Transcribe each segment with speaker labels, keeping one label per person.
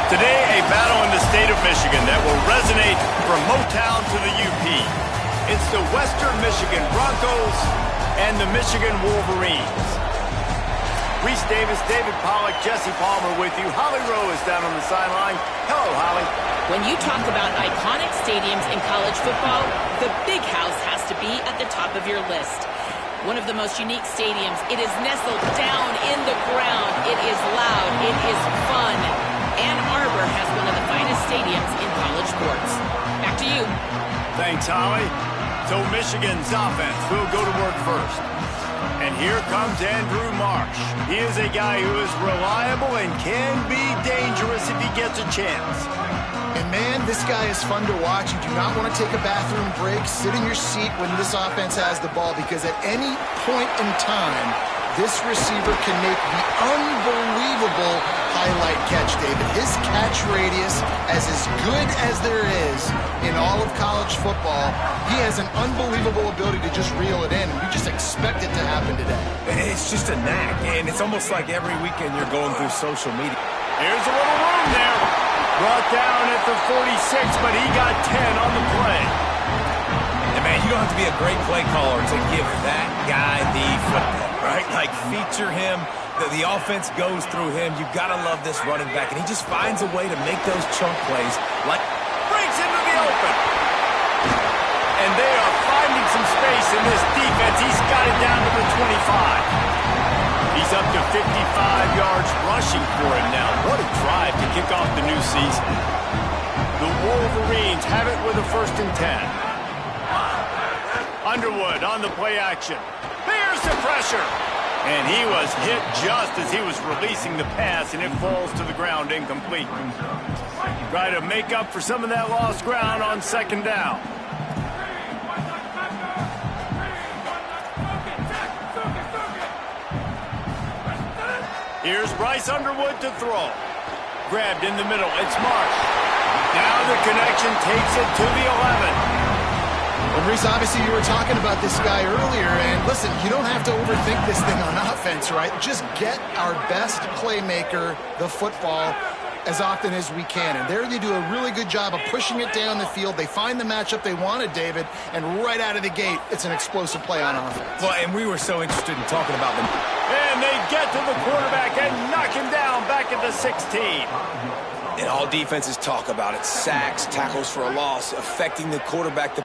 Speaker 1: Today, a battle in the state of Michigan that will resonate from Motown to the UP. It's the Western Michigan Broncos and the Michigan Wolverines. Reese Davis, David Pollack, Jesse Palmer with you. Holly Rowe is down on the sideline. Hello, Holly.
Speaker 2: When you talk about iconic stadiums in college football, the Big House has to be at the top of your list. One of the most unique stadiums. It is nestled down in the ground. It is loud. It is fun. Ann Arbor has one of the finest stadiums in college sports. Back to you.
Speaker 1: Thanks, Holly. So Michigan's offense will go to work first. And here comes Andrew Marsh. He is a guy who is reliable and can be dangerous if he gets a chance.
Speaker 3: And man, this guy is fun to watch. You do not want to take a bathroom break, sit in your seat when this offense has the ball, because at any point in time, this receiver can make the unbelievable highlight catch, David. His catch radius is as good as there is in all of college football. He has an unbelievable ability to just reel it in, and we just expect it to happen today.
Speaker 4: It's just a knack, and it's almost like every weekend you're going through social media.
Speaker 1: Here's a little room there. Brought down at the 46, but he got 10 on the play.
Speaker 4: And man, you don't have to be a great play caller to give that guy the football, right? Like, feature him. The offense goes through him. You've got to love this running back, and he just finds a way to make those chunk plays. Like,
Speaker 1: breaks into the open. And they are finding some space in this defense. He's got it down to the 25. He's up to 55 yards rushing for him now. What a drive to kick off the new season. The Wolverines have it with a 1st and 10. Underwood on the play action. There's the pressure. And he was hit just as he was releasing the pass, and it falls to the ground incomplete. Try to make up for some of that lost ground on 2nd down. Here's Bryce Underwood to throw. Grabbed in the middle. It's Marsh. Now the connection takes it to the 11.
Speaker 3: Well, Reese, obviously you were talking about this guy earlier, and listen, you don't have to overthink this thing on offense, right? Just get our best playmaker the football as often as we can. And there they do a really good job of pushing it down the field. They find the matchup they wanted, David, and right out of the gate, it's an explosive play on offense.
Speaker 4: well, and we were so interested in talking about them.
Speaker 1: And they get to the quarterback and knock him down back at the 16.
Speaker 4: And all defenses talk about it. Sacks, tackles for a loss, affecting the quarterback.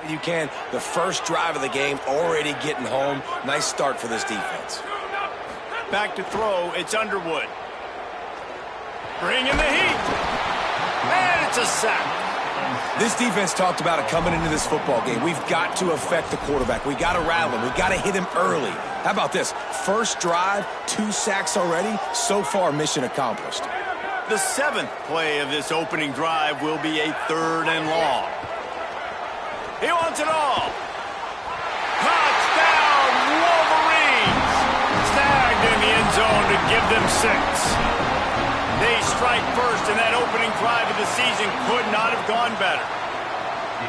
Speaker 4: You can. The first drive of the game, already getting home. Nice start for this defense.
Speaker 1: Back to throw, it's Underwood. Bringing the heat. And it's a sack.
Speaker 4: This defense talked about it coming into this football game. We've got to affect the quarterback. We got to rattle him. We got to hit him early. How about this? First drive, 2 sacks already. So far, mission accomplished.
Speaker 1: The 7th play of this opening drive will be a 3rd and long. He wants it all. Touchdown, Wolverines! Snagged in the end zone to give them 6. They strike first, and that opening drive of the season could not have gone better.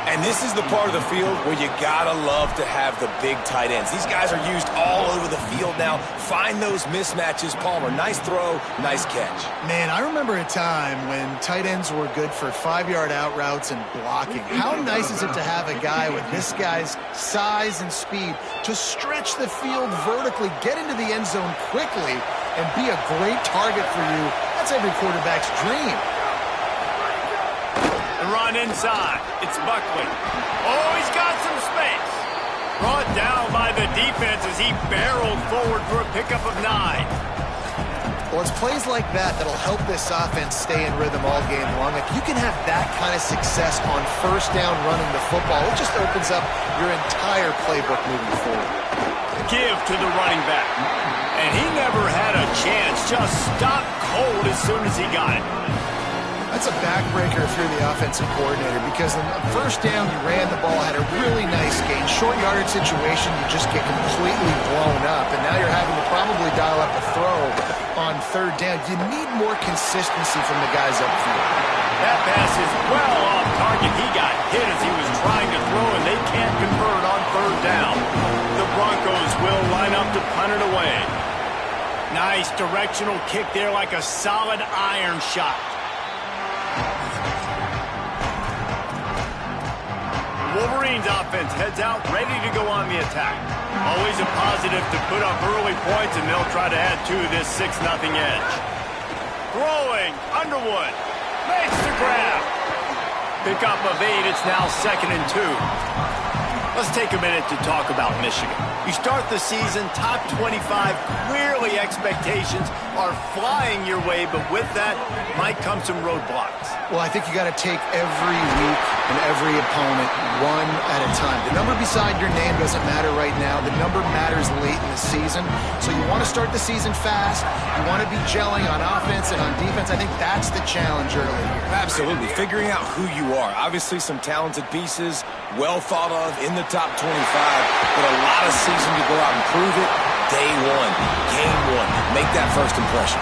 Speaker 4: And this is the part of the field where you gotta love to have the big tight ends. These guys are used all over the field now. Find those mismatches. Palmer, nice throw, nice catch.
Speaker 3: Man, I remember a time when tight ends were good for 5-yard out routes and blocking. How nice is it to have a guy with this guy's size and speed to stretch the field vertically, get into the end zone quickly, and be a great target for you? That's every quarterback's dream.
Speaker 1: The run inside. It's Buckley. Oh, he's got some space. Brought down by the defense as he barreled forward for a pickup of 9.
Speaker 3: Well, it's plays like that that'll help this offense stay in rhythm all game long. If you can have that kind of success on 1st down running the football, it just opens up your entire playbook moving forward.
Speaker 1: Give to the running back. And he never had a chance. Just stopped cold as soon as he got it.
Speaker 3: That's a backbreaker if you're the offensive coordinator, because on 1st down, you ran the ball, had a really nice gain. Short yardage situation, you just get completely blown up, and now you're having to probably dial up a throw on 3rd down. You need more consistency from the guys up front.
Speaker 1: That pass is well off target. He got hit as he was trying to throw, and they can't punt it away. Nice directional kick there like a solid iron shot. Wolverines offense heads out, ready to go on the attack. Always a positive to put up early points, and they'll try to add to this 6-0 edge. Throwing, Underwood makes the grab. Pick up of 8, it's now 2nd and 2. Let's take a minute to talk about Michigan. You start the season top 25, clearly expectations are flying your way, but with that might come some roadblocks.
Speaker 3: Well, I think you got to take every week and every opponent one at a time. The number beside your name doesn't matter right now. The number matters late in the season. So you want to start the season fast. You want to be gelling on offense and on defense. I think that's the challenge early here.
Speaker 4: Absolutely. Figuring out who you are. Obviously some talented pieces, well thought of in the top 25, but a lot of season to go out and prove it. Day one, game one. Make that first impression.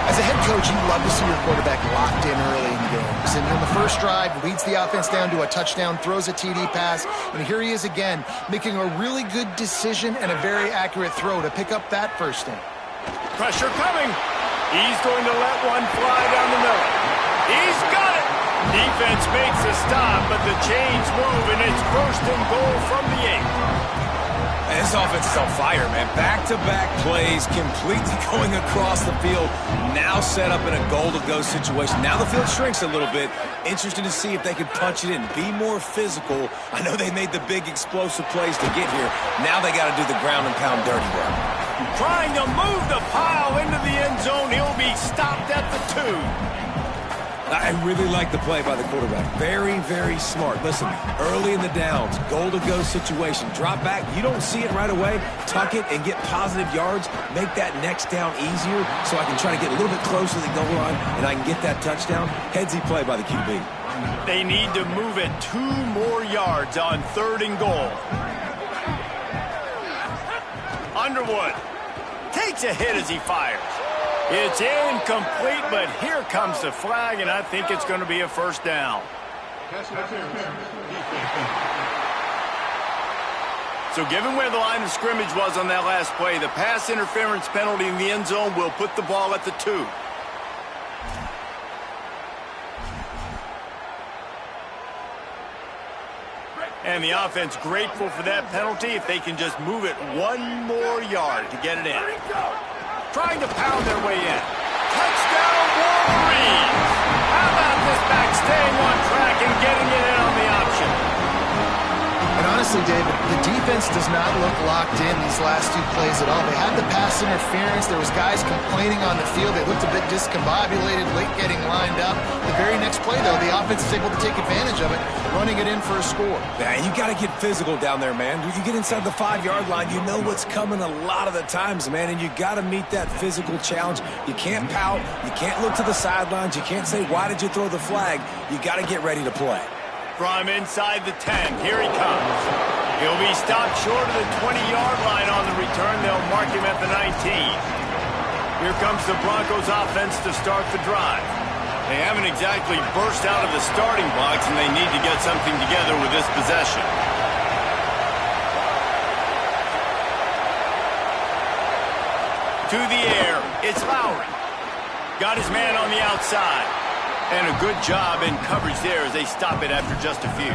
Speaker 3: As a head coach, you'd love to see your quarterback locked in early in games. And in the first drive, leads the offense down to a touchdown, throws a TD pass, and here he is again, making a really good decision and a very accurate throw to pick up that first down.
Speaker 1: Pressure coming. He's going to let one fly down the middle. He's got it. Defense makes a stop, but the chains move, and it's 1st and goal from the 8.
Speaker 4: This offense is on fire, man. Back-to-back plays, completely going across the field. Now set up in a goal-to-go situation. Now the field shrinks a little bit. Interested to see if they can punch it in, be more physical. I know they made the big explosive plays to get here. Now they got to do the ground and pound dirty work.
Speaker 1: Trying to move the pile into the end zone. He'll be stopped at the 2.
Speaker 4: I really like the play by the quarterback. Very, very smart. Listen, early in the downs, goal-to-go situation. Drop back. You don't see it right away. Tuck it and get positive yards. Make that next down easier so I can try to get a little bit closer to the goal line and I can get that touchdown. Headsy play by the QB.
Speaker 1: They need to move it 2 more yards on 3rd and goal. Underwood takes a hit as he fires. It's incomplete, but here comes the flag, and I think it's going to be a 1st down. So given where the line of scrimmage was on that last play, the pass interference penalty in the end zone will put the ball at the 2. And the offense grateful for that penalty if they can just move it 1 more yard to get it in. Trying to pound their way in. Touchdown, Wolverines! How about this back staying on track and getting it in on the option?
Speaker 3: And honestly, David, the defense does not look locked in these last 2 plays at all. They had the pass interference. There was guys complaining on the field. They looked a bit discombobulated, late getting lined up. The very next play, though, the offense is able to take advantage of it, running it in for a score.
Speaker 4: Man, you got to get physical down there, man. If you get inside the 5-yard line, you know what's coming a lot of the times, man, and you got to meet that physical challenge. You can't pout. You can't look to the sidelines. You can't say, why did you throw the flag? You got to get ready to play.
Speaker 1: From inside the 10, here he comes. He'll be stopped short of the 20-yard line on the return. They'll mark him at the 19. Here comes the Broncos offense to start the drive. They haven't exactly burst out of the starting blocks, and they need to get something together with this possession. To the air, it's Lowry. Got his man on the outside. And a good job in coverage there as they stop it after just a few.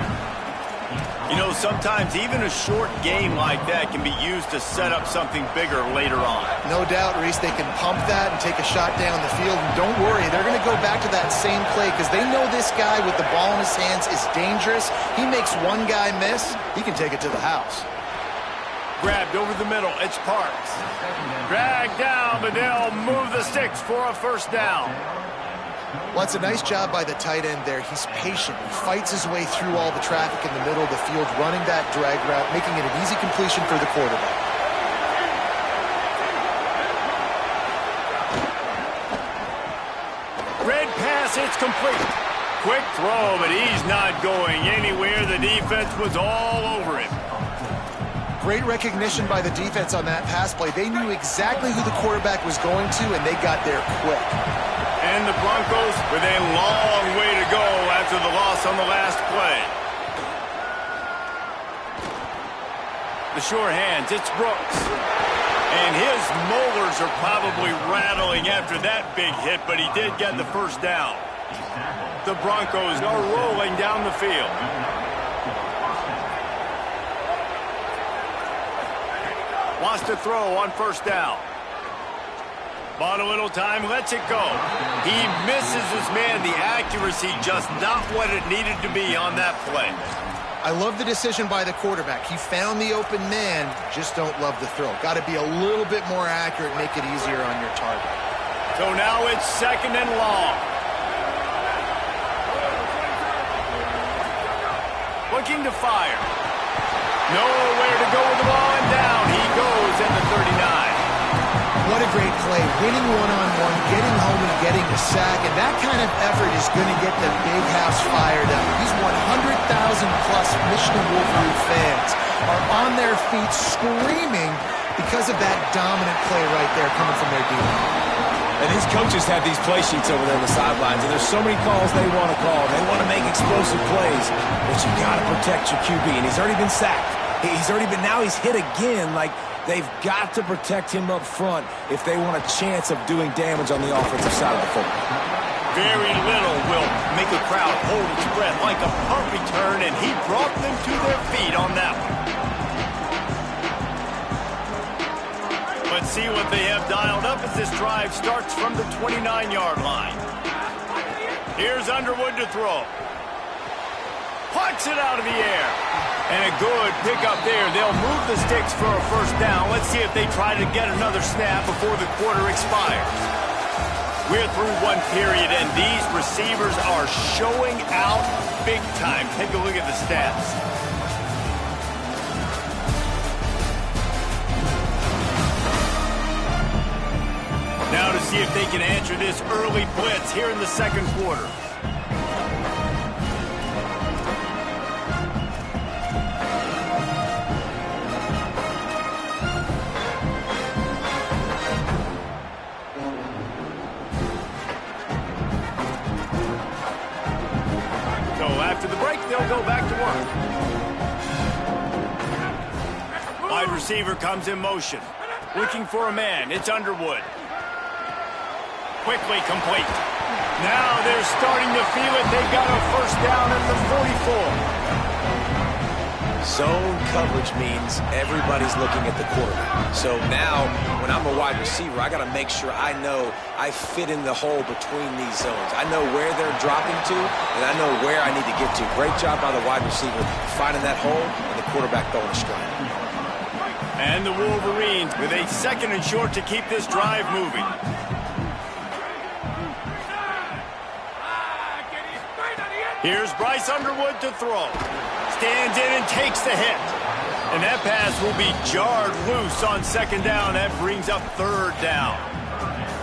Speaker 1: You know, sometimes even a short game like that can be used to set up something bigger later on.
Speaker 3: No doubt, Reese, they can pump that and take a shot down the field. And don't worry, they're going to go back to that same play because they know this guy with the ball in his hands is dangerous. He makes one guy miss, he can take it to the house.
Speaker 1: Grabbed over the middle, it's Parks. Dragged down, but they'll move the sticks for a 1st down.
Speaker 3: Well, it's a nice job by the tight end there. He's patient. He fights his way through all the traffic in the middle of the field, running that drag route, making it an easy completion for the quarterback.
Speaker 1: Red pass, it's complete. Quick throw, but he's not going anywhere. The defense was all over him.
Speaker 3: Great recognition by the defense on that pass play. They knew exactly who the quarterback was going to, and they got there quick.
Speaker 1: And the Broncos with a long way to go after the loss on the last play. The sure hands, it's Brooks. And his molars are probably rattling after that big hit, but he did get the first down. The Broncos are rolling down the field. Wants to throw on first down. Bought a little time, lets it go. He misses his man. The accuracy just not what it needed to be on that play.
Speaker 3: I love the decision by the quarterback. He found the open man, just don't love the throw. Got to be a little bit more accurate, make it easier on your target.
Speaker 1: So now it's 2nd and long. Looking to fire. Nowhere to go with the ball, and down he goes at the 39.
Speaker 3: What a great play. Winning one-on-one, getting home and getting a sack, and that kind of effort is going to get the big house fired up. These 100,000-plus Michigan Wolverine fans are on their feet screaming because of that dominant play right there coming from their defense.
Speaker 4: And these coaches have these play sheets over there on the sidelines, and there's so many calls they want to call. They want to make explosive plays, but you got to protect your QB, and he's already been sacked. Now he's hit again. Like, they've got to protect him up front if they want a chance of doing damage on the offensive side of the football.
Speaker 1: Very little will make a crowd hold its breath like a punt return, and he brought them to their feet on that one. Let's see what they have dialed up as this drive starts from the 29-yard line. Here's Underwood to throw. Puts it out of the air. And a good pickup there. They'll move the sticks for a first down. Let's see if they try to get another snap before the quarter expires. We're through one period, and these receivers are showing out big time. Take a look at the stats. Now to see if they can answer this early blitz here in the second quarter. After the break, they'll go back to work. Wide receiver comes in motion. Looking for a man. It's Underwood. Quickly complete. Now they're starting to feel it. They've got a first down at the 44.
Speaker 4: Zone coverage means everybody's looking at the quarterback. So now, when I'm a wide receiver, I got to make sure I know I fit in the hole between these zones. I know where they're dropping to, and I know where I need to get to. Great job by the wide receiver finding that hole, and the quarterback throwing a strike.
Speaker 1: And the Wolverines with a 2nd and short to keep this drive moving. Here's Bryce Underwood to throw. Stands in and takes the hit. And that pass will be jarred loose on 2nd down. That brings up 3rd down.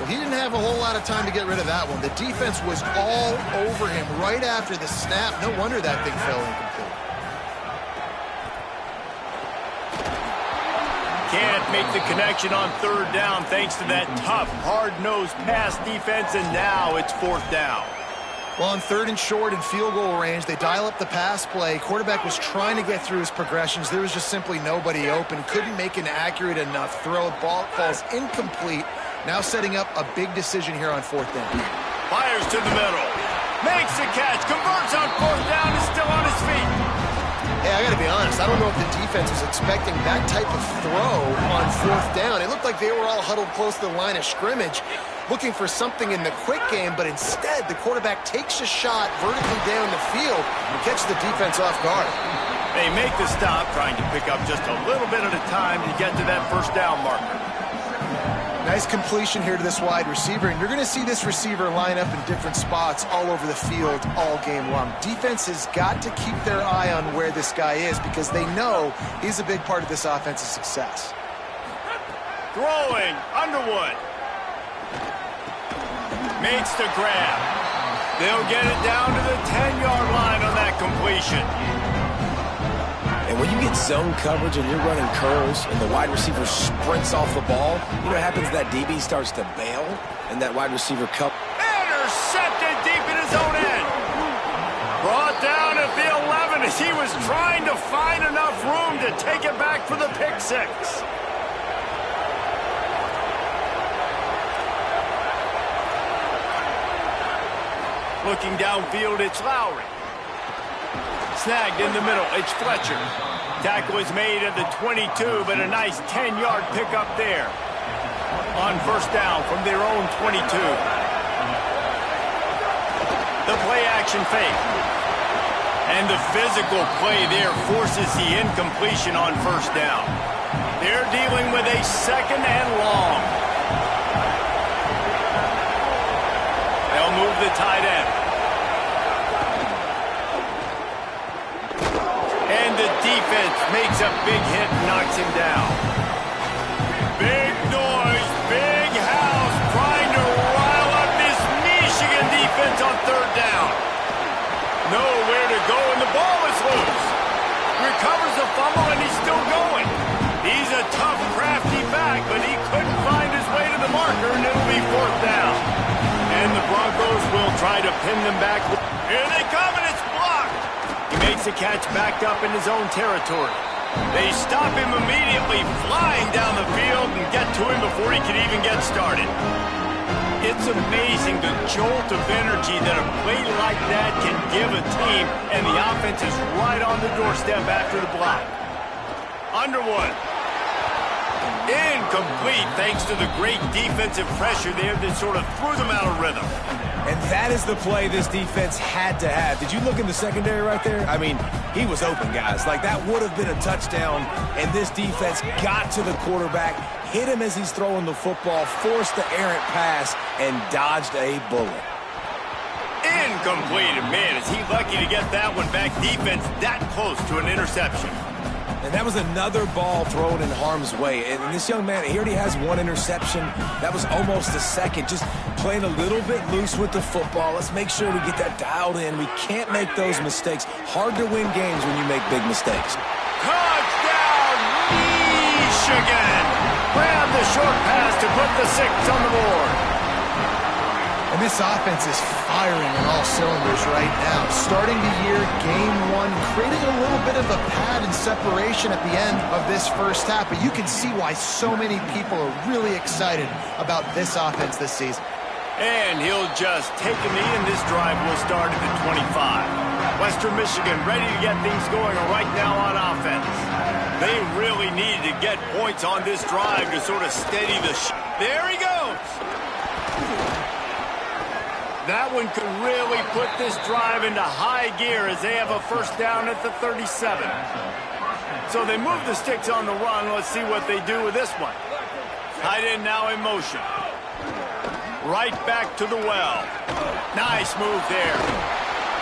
Speaker 3: Well, he didn't have a whole lot of time to get rid of that one. The defense was all over him right after the snap. No wonder that thing fell incomplete.
Speaker 1: Can't make the connection on 3rd down thanks to that tough, hard-nosed pass defense, and now it's 4th down.
Speaker 3: Well, on 3rd and short and field goal range, they dial up the pass play. Quarterback was trying to get through his progressions. There was just simply nobody open. Couldn't make an accurate enough throw. Ball falls incomplete. Now setting up a big decision here on 4th down.
Speaker 1: Fires to the middle. Makes the catch. Converts on 4th down. Is still on his feet.
Speaker 3: Hey, I got to be honest. I don't know if the defense was expecting that type of throw on 4th down. It looked like they were all huddled close to the line of scrimmage, looking for something in the quick game, but instead the quarterback takes a shot vertically down the field and catches the defense off guard.
Speaker 1: They make the stop, trying to pick up just a little bit at a time to get to that first down marker.
Speaker 3: Nice completion here to this wide receiver, and you're going to see this receiver line up in different spots all over the field all game long. Defense has got to keep their eye on where this guy is because they know he's a big part of this offense's success.
Speaker 1: Throwing, Underwood. Makes the grab. They'll get it down to the 10-yard line on that completion.
Speaker 4: And when you get zone coverage and you're running curls and the wide receiver sprints off the ball, you know what happens? That DB starts to bail, and that wide receiver
Speaker 1: intercepted deep in his own end. Brought down at the 11 as he was trying to find enough room to take it back for the pick six. Looking downfield, it's Lowry. Snagged in the middle, it's Fletcher. Tackle is made at the 22, but a nice 10-yard pickup there. On first down from their own 22. The play-action fake. And the physical play there forces the incompletion on first down. They're dealing with a second and long. They'll move the tight end. And the defense makes a big hit and knocks him down. Big noise, big house, trying to rile up this Michigan defense on third down. Nowhere to go, and the ball is loose. Recovers the fumble, and he's still going. He's a tough, crafty back, but he couldn't find his way to the marker, and it'll be fourth down. And the Broncos will try to pin them back. Here they come, and it's blocked. He makes the catch backed up in his own territory. They stop him immediately, flying down the field, and get to him before he can even get started. It's amazing the jolt of energy that a play like that can give a team, and the offense is right on the doorstep after the block. Underwood. Incomplete thanks to the great defensive pressure there that sort of threw them out of rhythm.
Speaker 4: And that is the play this defense had to have. Did you look in the secondary right there? I mean, he was open, guys. Like, that would have been a touchdown, and this defense got to the quarterback, hit him as he's throwing the football, forced the errant pass, and dodged a bullet.
Speaker 1: Incomplete. Man, is he lucky to get that one back. Defense that close to an interception.
Speaker 4: And that was another ball thrown in harm's way. And this young man, he already has one interception. That was almost a second. Just playing a little bit loose with the football. Let's make sure we get that dialed in. We can't make those mistakes. Hard to win games when you make big mistakes.
Speaker 1: Touchdown, Michigan! Grab the short pass to put the 6 on the board.
Speaker 3: And this offense is firing on all cylinders right now. Starting the year, game one, creating a little bit of a pad and separation at the end of this first half. But you can see why so many people are really excited about this offense this season.
Speaker 1: And he'll just take a knee, and this drive will start at the 25. Western Michigan ready to get things going right now on offense. They really need to get points on this drive to sort of steady the There he goes! That one could really put this drive into high gear as they have a first down at the 37. So they move the sticks on the run. Let's see what they do with this one. Tight end now in motion. Right back to the well. Nice move there.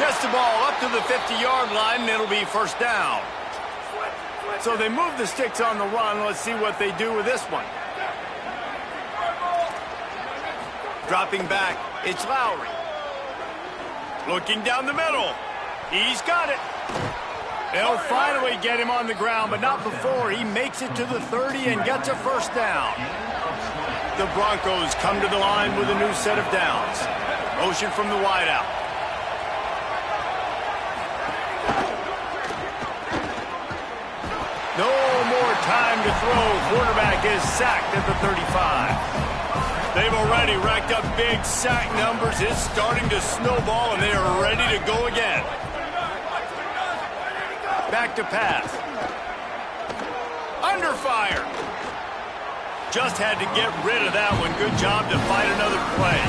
Speaker 1: Gets the ball up to the 50-yard line, and it'll be first down. So they move the sticks on the run. Let's see what they do with this one. Dropping back, it's Lowry. Looking down the middle. He's got it. They'll finally get him on the ground, but not before he makes it to the 30 and gets a first down. The Broncos come to the line with a new set of downs. Motion from the wideout. No more time to throw. Quarterback is sacked at the 35. They've already racked up big sack numbers. It's starting to snowball, and they are ready to go again. Back to pass. Under fire. Just had to get rid of that one. Good job to fight another play.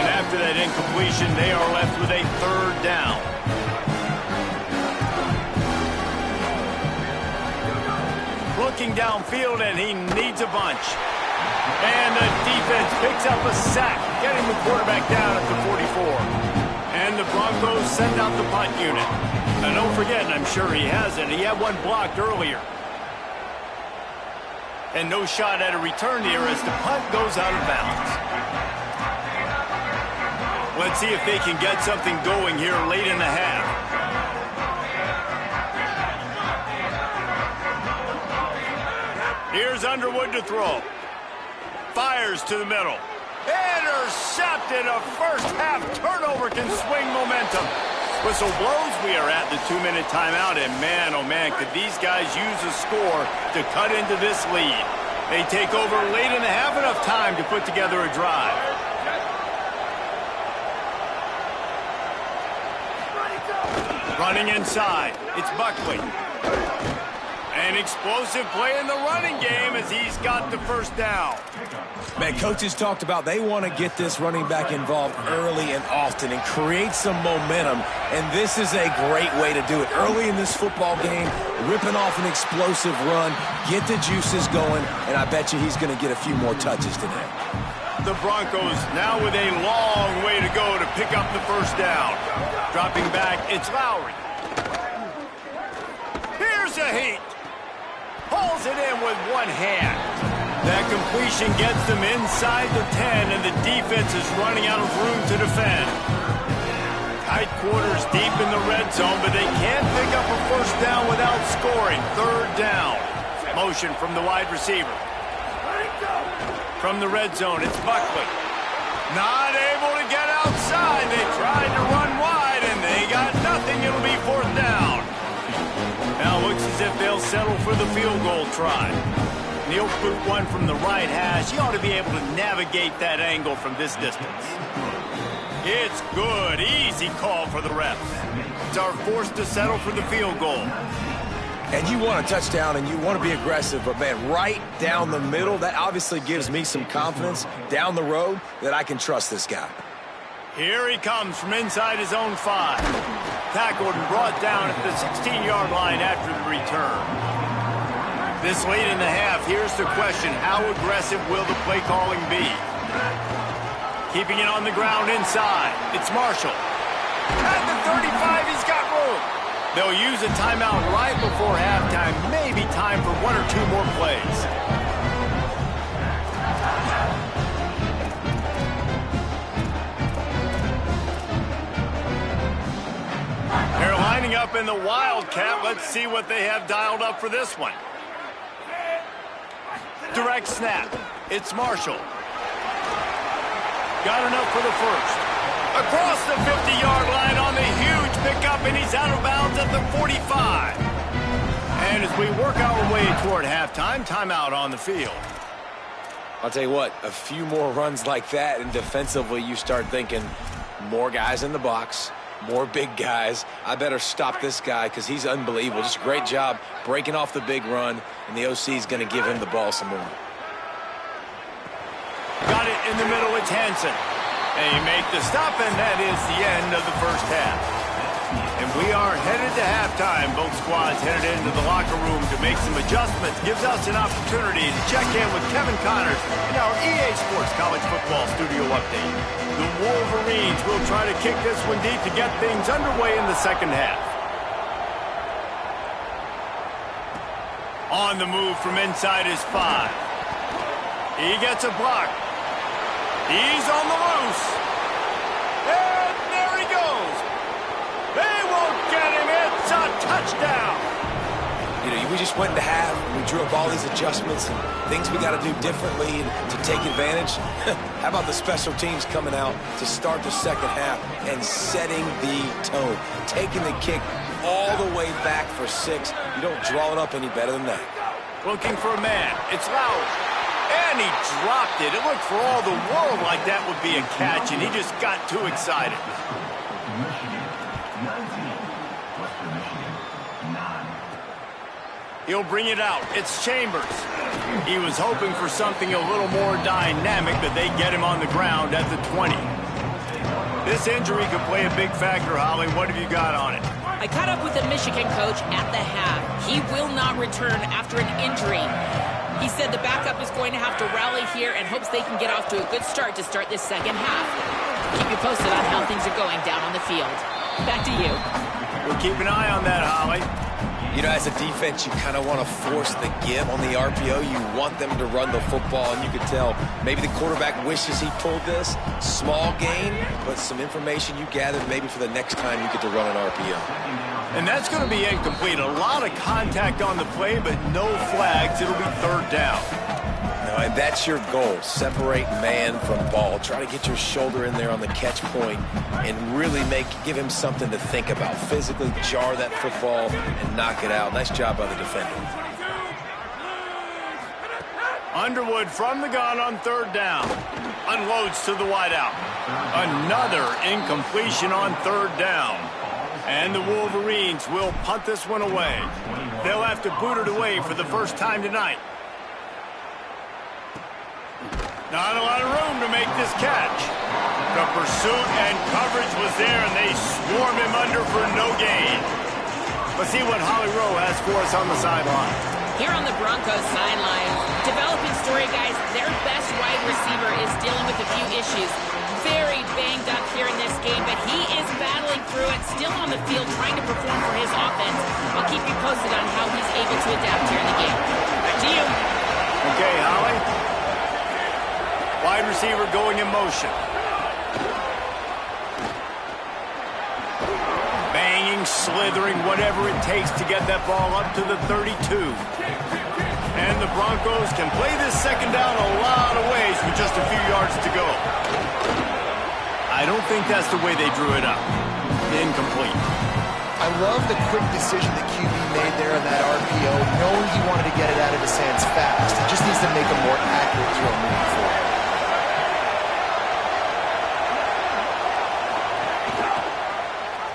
Speaker 1: And after that incompletion, they are left with a third down. Looking downfield, and he needs a bunch. And the defense picks up a sack, getting the quarterback down at the 44. And the Broncos send out the punt unit. Now, don't forget, and I'm sure he has it, he had one blocked earlier. And no shot at a return here as the punt goes out of bounds. Let's see if they can get something going here late in the half. Here's Underwood to throw. Fires to the middle. Intercepted. A first-half turnover can swing momentum. Whistle blows. We are at the 2-minute timeout, and man, oh man, could these guys use a score to cut into this lead. They take over late in the half, enough time to put together a drive. Running inside. It's Buckley. An explosive play in the running game as he's got the first down.
Speaker 4: Man, coaches talked about they want to get this running back involved early and often and create some momentum, and this is a great way to do it. Early in this football game, ripping off an explosive run, get the juices going, and I bet you he's going to get a few more touches today.
Speaker 1: The Broncos now with a long way to go to pick up the first down. Dropping back, it's Lowry. Here's a heat. Pulls it in with one hand. That completion gets them inside the 10, and the defense is running out of room to defend. Tight quarters deep in the red zone, but they can't pick up a first down without scoring. Third down. Motion from the wide receiver. From the red zone, it's Buckley. Not able to get outside. They tried to run wide, and they got nothing. It'll be fourth down. Now looks as if they'll settle for the field goal try. Neal boot one from the right hash. He ought to be able to navigate that angle from this distance. It's good. Easy call for the refs. It's our forced to settle for the field goal.
Speaker 4: And you want a touchdown and you want to be aggressive, but man, right down the middle, that obviously gives me some confidence down the road that I can trust this guy.
Speaker 1: Here he comes from inside his own 5. Tackled and brought down at the 16-yard line after the return. This late in the half, here's the question. How aggressive will the play calling be? Keeping it on the ground inside. It's Marshall. At the 35, he's got room. They'll use a timeout right before halftime. Maybe time for 1 or 2 more plays. They're lining up in the Wildcat. Let's see what they have dialed up for this one. Direct snap. It's Marshall. Got enough for the first. Across the 50-yard line on the huge pickup, and he's out of bounds at the 45. And as we work our way toward halftime, timeout on the field.
Speaker 4: I'll tell you what, a few more runs like that, and defensively you start thinking more guys in the box, more big guys. I better stop this guy because he's unbelievable. Just a great job breaking off the big run, and the OC is going to give him the ball some more.
Speaker 1: Got it in the middle, it's Hansen. And he made the stop, and that is the end of the first half. And we are headed to halftime. Both squads headed into the locker room to make some adjustments. Gives us an opportunity to check in with Kevin Connors in our EA Sports College Football Studio Update. The Wolverines will try to kick this one deep to get things underway in the second half. On the move from inside his 5. He gets a block. He's on the loose. And there he goes. They won't get him. It's a touchdown.
Speaker 4: You know, we just went into half, and we drew up all these adjustments and things we got to do differently to take advantage. How about the special teams coming out to start the second half and setting the tone, taking the kick all the way back for 6. You don't draw it up any better than that.
Speaker 1: Looking for a man. It's Lowry. And he dropped it. It looked for all the world like that would be a catch, and he just got too excited. He'll bring it out. It's Chambers. He was hoping for something a little more dynamic, but they get him on the ground at the 20. This injury could play a big factor, Holly. What have you got on it?
Speaker 2: I caught up with the Michigan coach at the half. He will not return after an injury. He said the backup is going to have to rally here and hopes they can get off to a good start to start this second half. Keep you posted on how things are going down on the field. Back to you.
Speaker 1: We'll keep an eye on that, Holly.
Speaker 4: You know, as a defense, you kind of want to force the give on the RPO. You want them to run the football, and you could tell maybe the quarterback wishes he pulled this. Small gain, but some information you gathered maybe for the next time you get to run an RPO.
Speaker 1: And that's going to be incomplete. A lot of contact on the play, but no flags. It'll be third down.
Speaker 4: No, and that's your goal. Separate man from ball. Try to get your shoulder in there on the catch point and really give him something to think about. Physically jar that football and knock it out. Nice job by the defender.
Speaker 1: Underwood from the gun on third down. Unloads to the wideout. Another incompletion on third down. And the Wolverines will punt this one away. They'll have to boot it away for the first time tonight. Not a lot of room to make this catch. The pursuit and coverage was there, and they swarm him under for no gain. Let's see what Holly Rowe has for us on the sideline.
Speaker 2: Here on the Broncos sideline, developing story, guys, their best wide receiver is dealing with a few issues. Very banged up here in this game, but he is battling through it, still on the field, trying to perform for his offense. I'll keep you posted on how he's able to adapt here in the game. Back to you.
Speaker 1: Okay, Holly. Wide receiver going in motion. Banging, slithering, whatever it takes to get that ball up to the 32. And the Broncos can play this second down a lot of ways with just a few yards to go. I don't think that's the way they drew it up. Incomplete.
Speaker 3: I love the quick decision that QB made there in that RPO, knowing he wanted to get it out of his hands fast. He just needs to make a more accurate throw moving forward.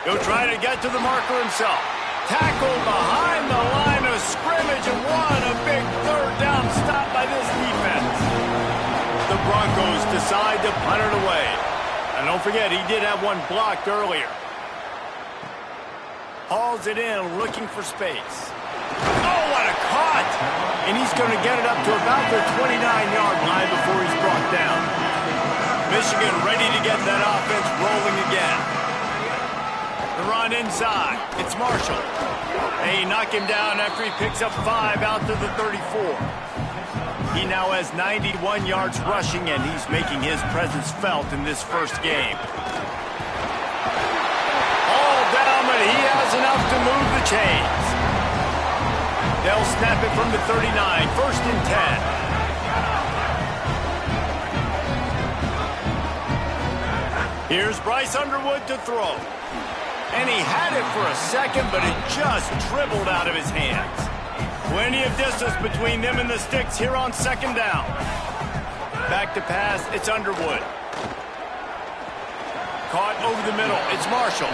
Speaker 1: He'll try to get to the marker himself. Tackle behind the line of scrimmage, and what a big third down stop by this defense. The Broncos decide to punt it away. And don't forget, he did have one blocked earlier. Hauls it in, looking for space. Oh, what a cut! And he's going to get it up to about the 29-yard line before he's brought down. Michigan ready to get that offense rolling again. The run inside. It's Marshall. They knock him down after he picks up 5 out to the 34. He now has 91 yards rushing, and he's making his presence felt in this first game. All down, but he has enough to move the chains. They'll snap it from the 39, first and 10. Here's Bryce Underwood to throw. And he had it for a second, but it just dribbled out of his hands. Plenty of distance between them and the sticks here on second down. Back to pass, it's Underwood. Caught over the middle, it's Marshall.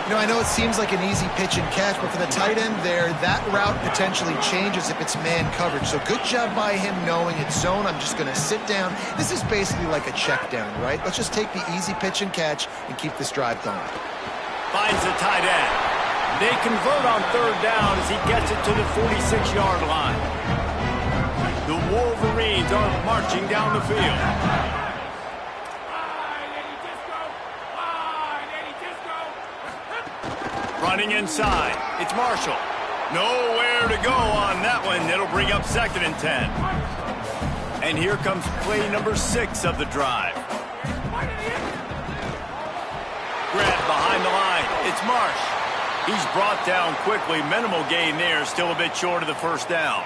Speaker 3: You know, I know it seems like an easy pitch and catch, but for the tight end there, that route potentially changes if it's man coverage. So good job by him knowing it's zone. I'm just going to sit down. This is basically like a check down, right? Let's just take the easy pitch and catch and keep this drive going.
Speaker 1: Finds the tight end. They convert on third down as he gets it to the 46-yard line. The Wolverines are marching down the field. Running inside. It's Marshall. Nowhere to go on that one. It'll bring up second and 10. And here comes play number 6 of the drive. Grab behind the line. It's Marsh. He's brought down quickly. Minimal gain there. Still a bit short of the first down.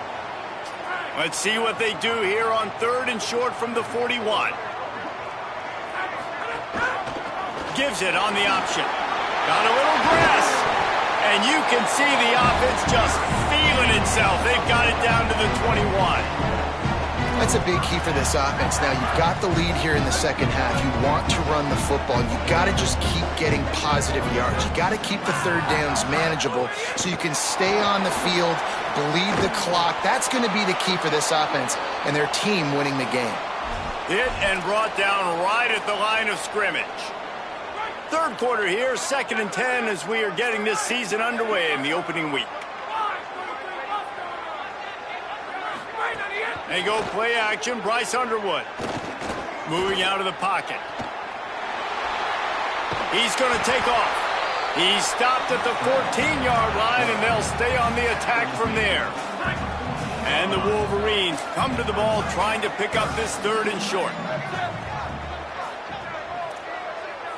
Speaker 1: Let's see what they do here on third and short from the 41. Gives it on the option. Got a little grass. And you can see the offense just feeling itself. They've got it down to the 21.
Speaker 3: That's a big key for this offense. Now, you've got the lead here in the second half. You want to run the football. You've got to just keep getting positive yards. You've got to keep the third downs manageable so you can stay on the field, bleed the clock. That's going to be the key for this offense and their team winning the game.
Speaker 1: Hit and brought down right at the line of scrimmage. Third quarter here, second and 10 as we are getting this season underway in the opening week. They go play action, Bryce Underwood. Moving out of the pocket. He's going to take off. He's stopped at the 14-yard line, and they'll stay on the attack from there. And the Wolverines come to the ball trying to pick up this third and short.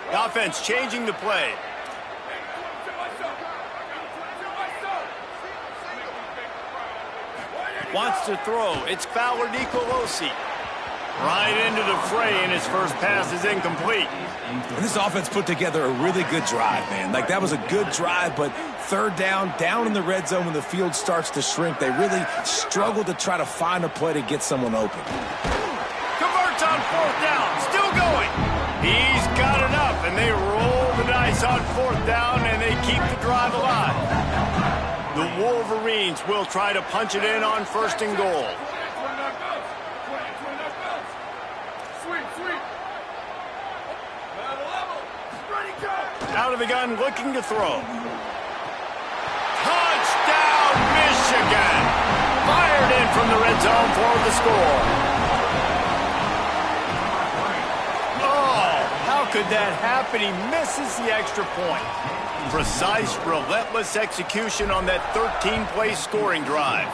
Speaker 1: The offense changing the play. Wants to throw. It's Fowler Nicolosi. Right into the fray, and his first pass is incomplete.
Speaker 4: And this offense put together a really good drive, man. Like, that was a good drive, but third down in the red zone when the field starts to shrink, they really struggle to try to find a play to get someone open.
Speaker 1: Converts on fourth down. Still going. He's got enough, and they roll the dice this on 4th down, and they keep the drive alive. The Wolverines will try to punch it in on 1st and goal. Out of the gun, looking to throw. Touchdown, Michigan! Fired in from the red zone for the score. Oh, how could that happen? He misses the extra point. Precise, relentless execution on that 13-play scoring drive.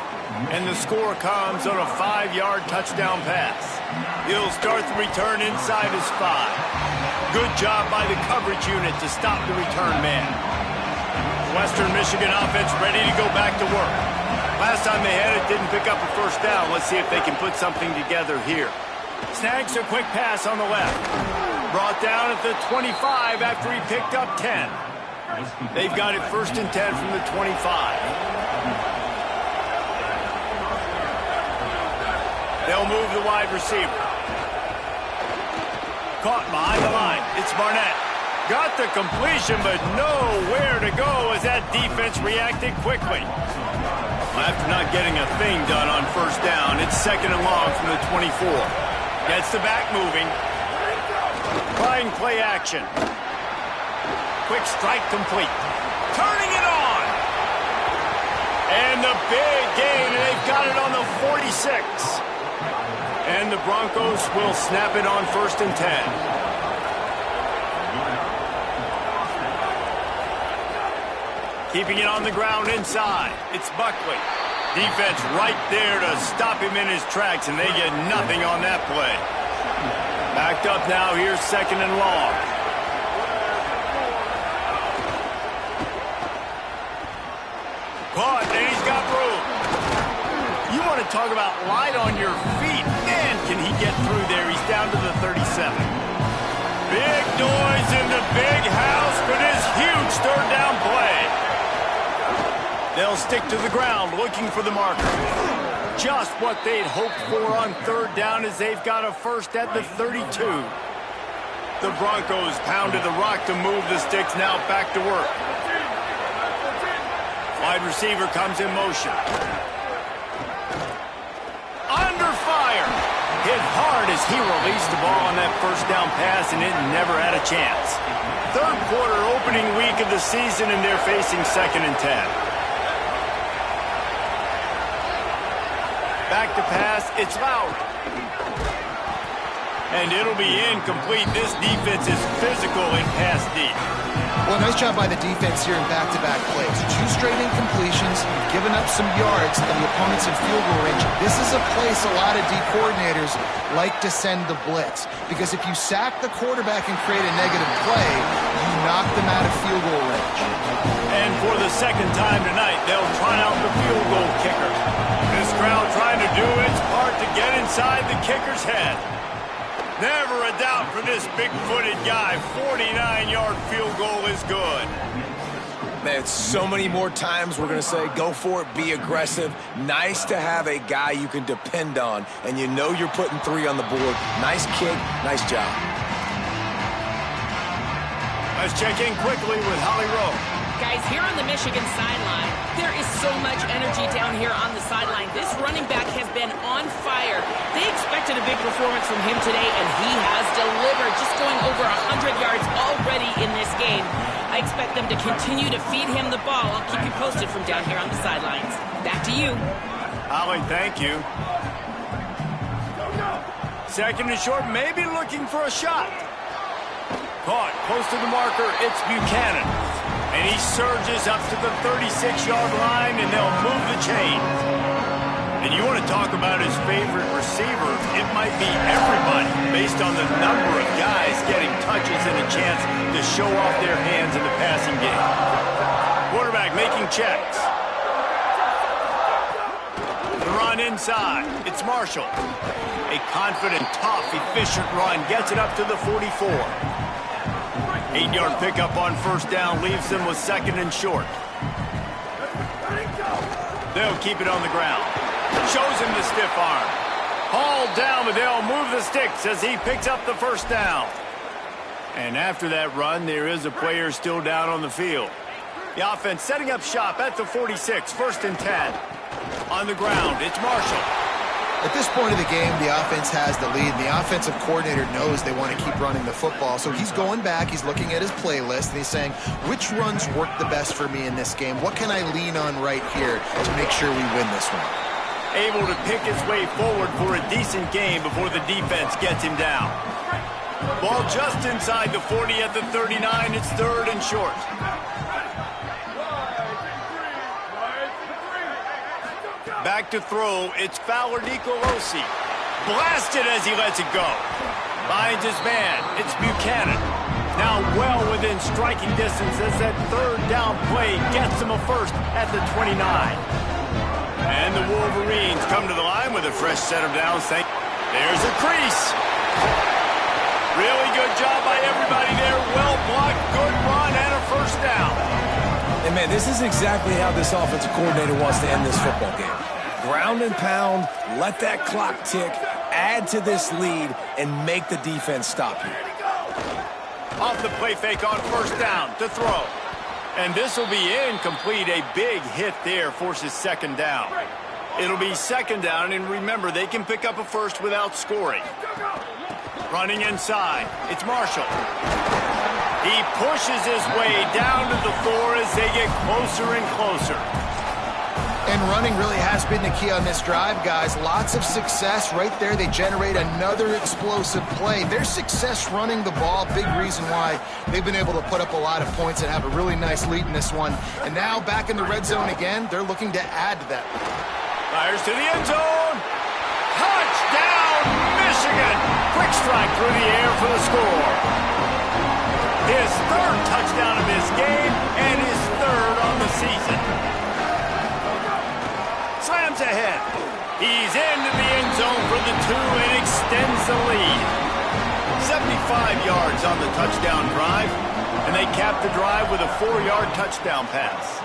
Speaker 1: And the score comes on a 5-yard touchdown pass. He'll start the return inside his 5. Good job by the coverage unit to stop the return man. Western Michigan offense ready to go back to work. Last time they had it, didn't pick up a 1st down. Let's see if they can put something together here. Snags a quick pass on the left. Brought down at the 25 after he picked up 10. They've got it 1st and 10 from the 25. They'll move the wide receiver. Caught behind the line. It's Barnett. Got the completion, but nowhere to go as that defense reacted quickly. After not getting a thing done on 1st down, it's 2nd and long from the 24. Gets the back moving. Trying play action. Quick strike complete. Turning it on. And the big gain, and they've got it on the 46. And the Broncos will snap it on 1st and 10. Keeping it on the ground inside. It's Buckley. Defense right there to stop him in his tracks, and they get nothing on that play. Backed up now, here's 2nd and long. Caught, and he's got room. You want to talk about light on your feet. Man, can he get through there. He's down to the 37. Big noise in the big house for this huge 3rd down play. They'll stick to the ground looking for the marker. Just what they'd hoped for on 3rd down as they've got a 1st at the 32. The Broncos pounded the rock to move the sticks, now back to work. Wide receiver comes in motion. Under fire. Hit hard as he released the ball on that 1st down pass, and it never had a chance. 3rd quarter opening week of the season, and they're facing 2nd and 10. Back to pass, it's Lowry. And it'll be incomplete. This defense is physical in pass deep.
Speaker 3: Well, nice job by the defense here in back-to-back plays. 2 straight incompletions, given up some yards, and the opponent's in field goal range. This is a place a lot of D coordinators like to send the blitz, because if you sack the quarterback and create a negative play, you knock them out of field goal range.
Speaker 1: And for the 2nd time tonight, they'll try out the field goal kicker. This crowd trying to do its part to get inside the kicker's head. Never a doubt for this big-footed guy. 49-yard field goal is good.
Speaker 4: Man, so many more times we're going to say, go for it, be aggressive. Nice to have a guy you can depend on, and you know you're putting 3 on the board. Nice kick, nice job.
Speaker 1: Let's check in quickly with Holly Rowe.
Speaker 2: Guys, here on the Michigan sideline, there is so much energy down here on the sideline. This running back has been on fire. They expected a big performance from him today, and he has delivered, just going over 100 yards already in this game. I expect them to continue to feed him the ball. I'll keep you posted from down here on the sidelines. Back to you.
Speaker 1: Holly, thank you. 2nd and short, maybe looking for a shot. Caught close to the marker, it's Buchanan. And he surges up to the 36-yard line, and they'll move the chain. And you want to talk about his favorite receiver, it might be everybody, based on the number of guys getting touches and a chance to show off their hands in the passing game. Quarterback making checks. The run inside. It's Marshall. A confident, tough, efficient run gets it up to the 44. 8-yard pickup on 1st down leaves them with 2nd and short. They'll keep it on the ground. Shows him the stiff arm. Hauled down, but they'll move the sticks as he picks up the 1st down. And after that run, there is a player still down on the field. The offense setting up shop at the 46, 1st and 10. On the ground, it's Marshall.
Speaker 3: At this point of the game, the offense has the lead. The offensive coordinator knows they want to keep running the football. So he's going back, he's looking at his playlist, and he's saying, which runs work the best for me in this game? What can I lean on right here to make sure we win this one?
Speaker 1: Able to pick his way forward for a decent game before the defense gets him down. Ball just inside the 40 at the 39. It's 3rd and short. Back to throw. It's Fowler Nicolosi. Blasted as he lets it go. Finds his man. It's Buchanan. Now well within striking distance as that 3rd down play gets him a first at the 29. And the Wolverines come to the line with a fresh set of downs. There's a crease. Really good job by everybody there. Well blocked, good run, and a first down.
Speaker 4: And, man, this is exactly how this offensive coordinator wants to end this football game. Ground and pound, let that clock tick, add to this lead, and make the defense stop here.
Speaker 1: Off the play fake on 1st down to throw. And this will be incomplete. A big hit there forces 2nd down. It'll be 2nd down, and remember, they can pick up a first without scoring. Running inside, it's Marshall. He pushes his way down to the 4 as they get closer and closer.
Speaker 3: And running really has been the key on this drive, guys. Lots of success right there. They generate another explosive play. Their success running the ball, big reason why they've been able to put up a lot of points and have a really nice lead in this one. And now back in the red zone again, they're looking to add to that.
Speaker 1: Fires to the end zone. Touchdown, Michigan. Quick strike through the air for the score. His 3rd touchdown of this game and his 3rd on the season. Slams ahead. He's into the end zone for the 2 and extends the lead. 75 yards on the touchdown drive, and they cap the drive with a 4-yard touchdown pass.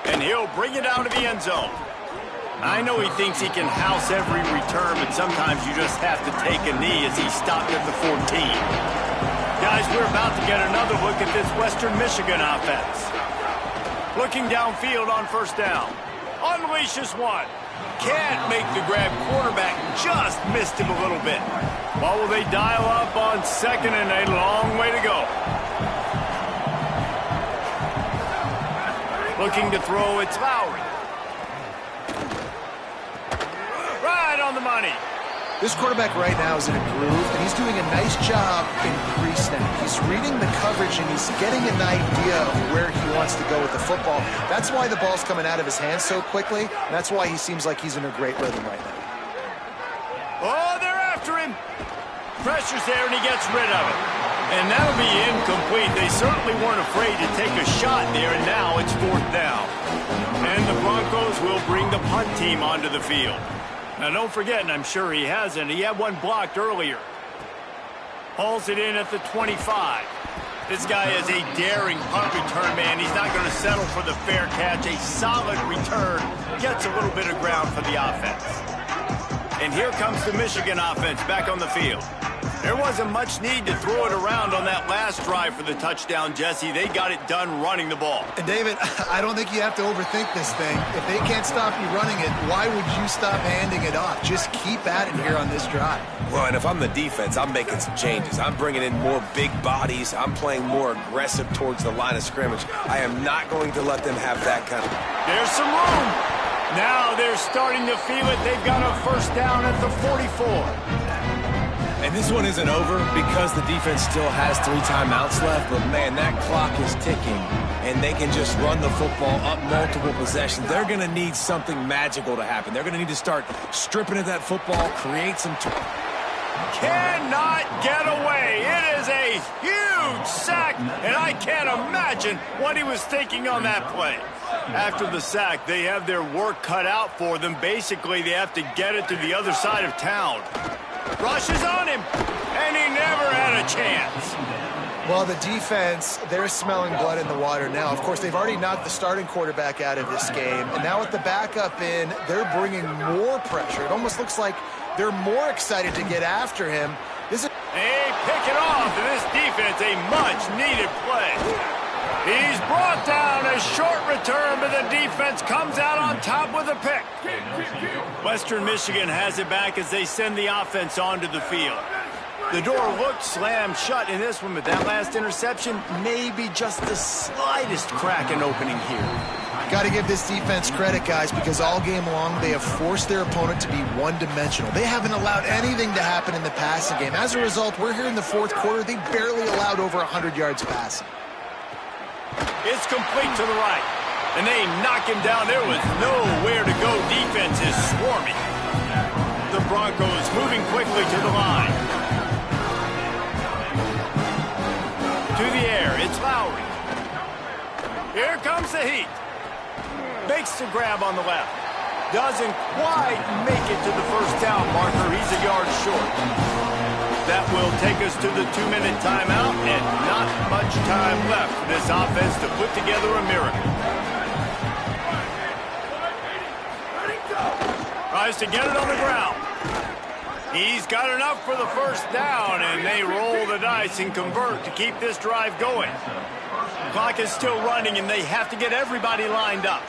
Speaker 1: And he'll bring it out of the end zone. I know he thinks he can house every return, but sometimes you just have to take a knee as he stopped at the 14. Guys, we're about to get another look at this Western Michigan offense. Looking downfield on 1st down. Unleashes one. Can't make the grab. Quarterback just missed him a little bit. What will they dial up on 2nd and a long way to go? Looking to throw, it's Lowry. Right on the money.
Speaker 3: This quarterback right now is in a groove, and he's doing a nice job in pre-snap. He's reading the coverage, and he's getting an idea of where he wants to go with the football. That's why the ball's coming out of his hands so quickly, and that's why he seems like he's in a great rhythm right now.
Speaker 1: Oh, they're after him. Pressure's there, and he gets rid of it. And that'll be incomplete. They certainly weren't afraid to take a shot there, and now it's 4th down. And the Broncos will bring the punt team onto the field. Now, don't forget, and I'm sure he hasn't, he had one blocked earlier. Hauls it in at the 25. This guy is a daring punt return man. He's not going to settle for the fair catch. A solid return. Gets a little bit of ground for the offense. And here comes the Michigan offense back on the field. There wasn't much need to throw it around on that last drive for the touchdown, Jesse. They got it done running the ball.
Speaker 3: And, David, I don't think you have to overthink this thing. If they can't stop you running it, why would you stop handing it off? Just keep at it here on this drive.
Speaker 4: Well, and if I'm the defense, I'm making some changes. I'm bringing in more big bodies. I'm playing more aggressive towards the line of scrimmage. I am not going to let them have that kind of...
Speaker 1: There's some room. Now they're starting to feel it. They've got a 1st down at the 44.
Speaker 4: And this one isn't over because the defense still has 3 timeouts left. But, man, that clock is ticking, and they can just run the football up multiple possessions. They're going to need something magical to happen. They're going to need to start stripping at that football, create some...
Speaker 1: Cannot get away. It is a huge sack, and I can't imagine what he was thinking on that play. After the sack, they have their work cut out for them. Basically, they have to get it to the other side of town. Rushes on him, and he never had a chance.
Speaker 3: Well, the defense, they're smelling blood in the water now. Of course, they've already knocked the starting quarterback out of this game, and now with the backup in, they're bringing more pressure. It almost looks like they're more excited to get after him
Speaker 1: They pick it off, and this defense a much-needed play. He's brought down. A short return, but the defense comes out on top with a pick. Western Michigan has it back as they send the offense onto the field. The door looked slammed shut in this one, but that last interception may be just the slightest crack in opening here.
Speaker 3: Got to give this defense credit, guys, because all game long they have forced their opponent to be one-dimensional. They haven't allowed anything to happen in the passing game. As a result, we're here in the fourth quarter. They barely allowed over 100 yards passing.
Speaker 1: It's complete to the right, and they knock him down. There was nowhere to go. Defense is swarming. The Broncos moving quickly to the line. To the air, it's Lowry. Here comes the heat. Makes the grab on the left. Doesn't quite make it to the first down marker. He's a yard short. That will take us to the 2-minute timeout, and not much time left for this offense to put together a miracle. Tries to get it on the ground. He's got enough for the first down, and they roll the dice and convert to keep this drive going. Clock is still running, and they have to get everybody lined up.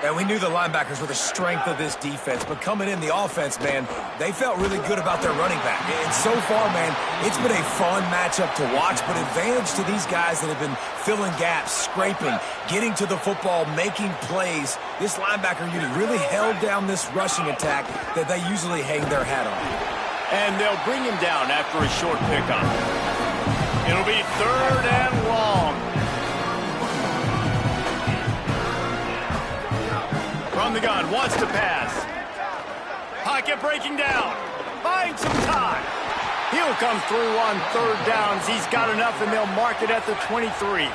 Speaker 4: And we knew the linebackers were the strength of this defense, but coming in the offense, man, they felt really good about their running back. And so far, man, it's been a fun matchup to watch, but advantage to these guys that have been filling gaps, scraping, getting to the football, making plays. This linebacker unit really held down this rushing attack that they usually hang their hat on.
Speaker 1: And they'll bring him down after a short pickup. It'll be 3rd and long. From the gun, wants to pass. Pocket breaking down. Finds some time. He'll come through on 3rd downs. He's got enough, and they'll mark it at the 23.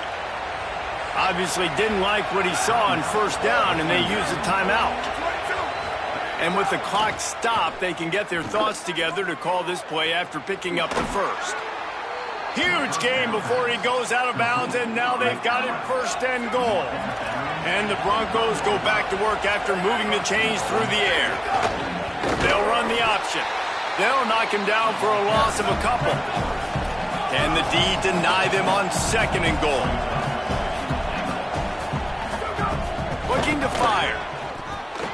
Speaker 1: Obviously didn't like what he saw on 1st down, and they use a timeout. And with the clock stopped, they can get their thoughts together to call this play after picking up the first. Huge game before he goes out of bounds, and now they've got it 1st and goal. And the Broncos go back to work after moving the chains through the air. They'll run the option. They'll knock him down for a loss of a couple. Can the D deny them on 2nd and goal? Looking to fire.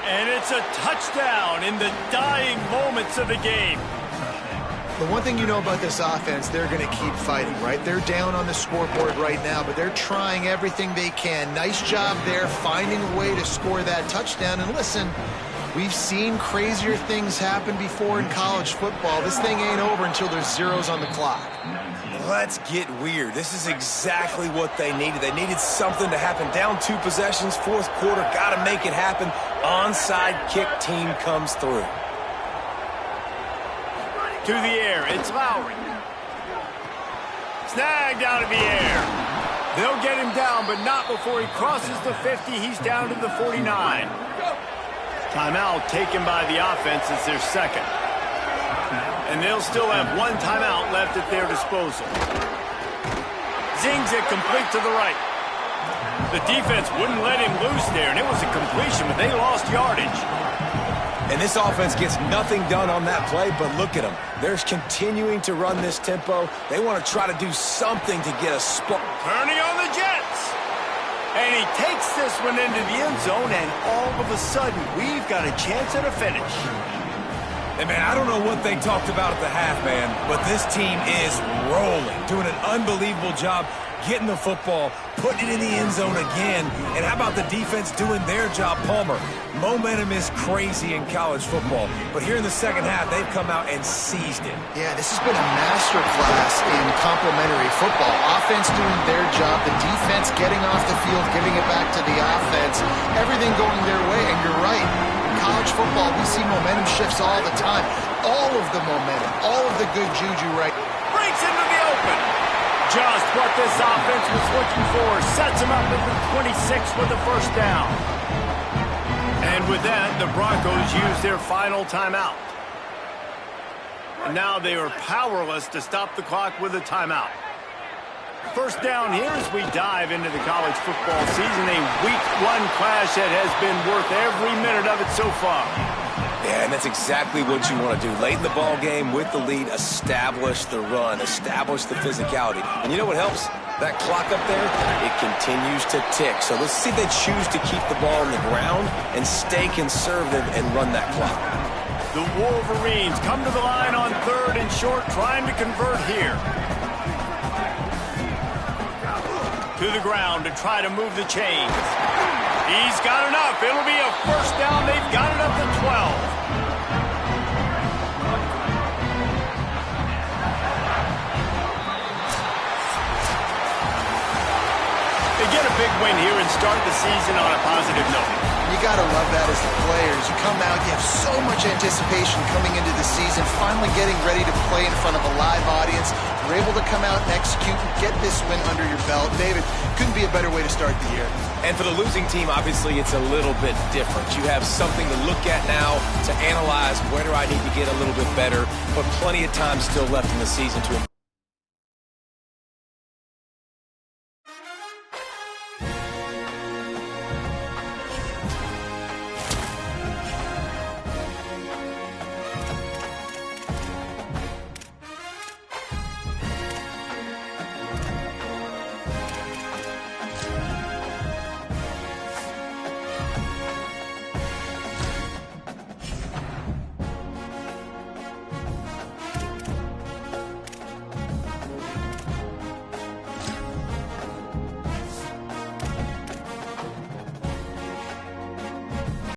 Speaker 1: And it's a touchdown in the dying moments of the game.
Speaker 3: The one thing you know about this offense, they're going to keep fighting, right? They're down on the scoreboard right now, but they're trying everything they can. Nice job there, finding a way to score that touchdown. And listen, we've seen crazier things happen before in college football. This thing ain't over until there's zeros on the clock.
Speaker 4: Let's get weird. This is exactly what they needed. They needed something to happen. Down 2 possessions, 4th quarter, got to make it happen. Onside kick team comes through.
Speaker 1: To the air, it's Lowry. Snagged out of the air. They'll get him down, but not before he crosses the 50. He's down to the 49. Timeout taken by the offense as their 2nd. And they'll still have 1 timeout left at their disposal. Zings it complete to the right. The defense wouldn't let him loose there, and it was a completion, but they lost yardage.
Speaker 4: And this offense gets nothing done on that play, but look at them. They're continuing to run this tempo. They want to try to do something to get a spark.
Speaker 1: Turning on the Jets. And he takes this one into the end zone, and all of a sudden, we've got a chance at a finish.
Speaker 4: And, man, I don't know what they talked about at the half, man, but this team is rolling, doing an unbelievable job getting the football, putting it in the end zone again. And how about the defense doing their job, Palmer? Momentum is crazy in college football, but here in the 2nd half, they've come out and seized it.
Speaker 3: Yeah, this has been a masterclass in complementary football. Offense doing their job, the defense getting off the field, giving it back to the offense, everything going their way, and you're right. In college football, we see momentum shifts all the time. All of the momentum, all of the good juju, right?
Speaker 1: Breaks into the open. Just what this offense was looking for. Sets him up at the 26 with the 1st down. And with that, the Broncos use their final timeout. And now they are powerless to stop the clock with a timeout. 1st down here as we dive into the college football season. A week 1 clash that has been worth every minute of it so far.
Speaker 4: Yeah, and that's exactly what you want to do. Late in the ball game with the lead, establish the run, establish the physicality. And you know what helps? That clock up there, it continues to tick. So let's see if they choose to keep the ball on the ground and stay conservative and run that clock.
Speaker 1: The Wolverines come to the line on 3rd and short, trying to convert here. To the ground to try to move the chains. He's got enough. It'll be a first down. They've got it up to 12. They get a big win here and start the season on a positive note.
Speaker 3: You got to love that as the players. You come out, you have so much anticipation coming into the season, finally getting ready to play in front of a live audience. You're able to come out and execute and get this win under your belt. David, couldn't be a better way to start the year.
Speaker 4: And for the losing team, obviously, it's a little bit different. You have something to look at now to analyze where do I need to get a little bit better, but plenty of time still left in the season to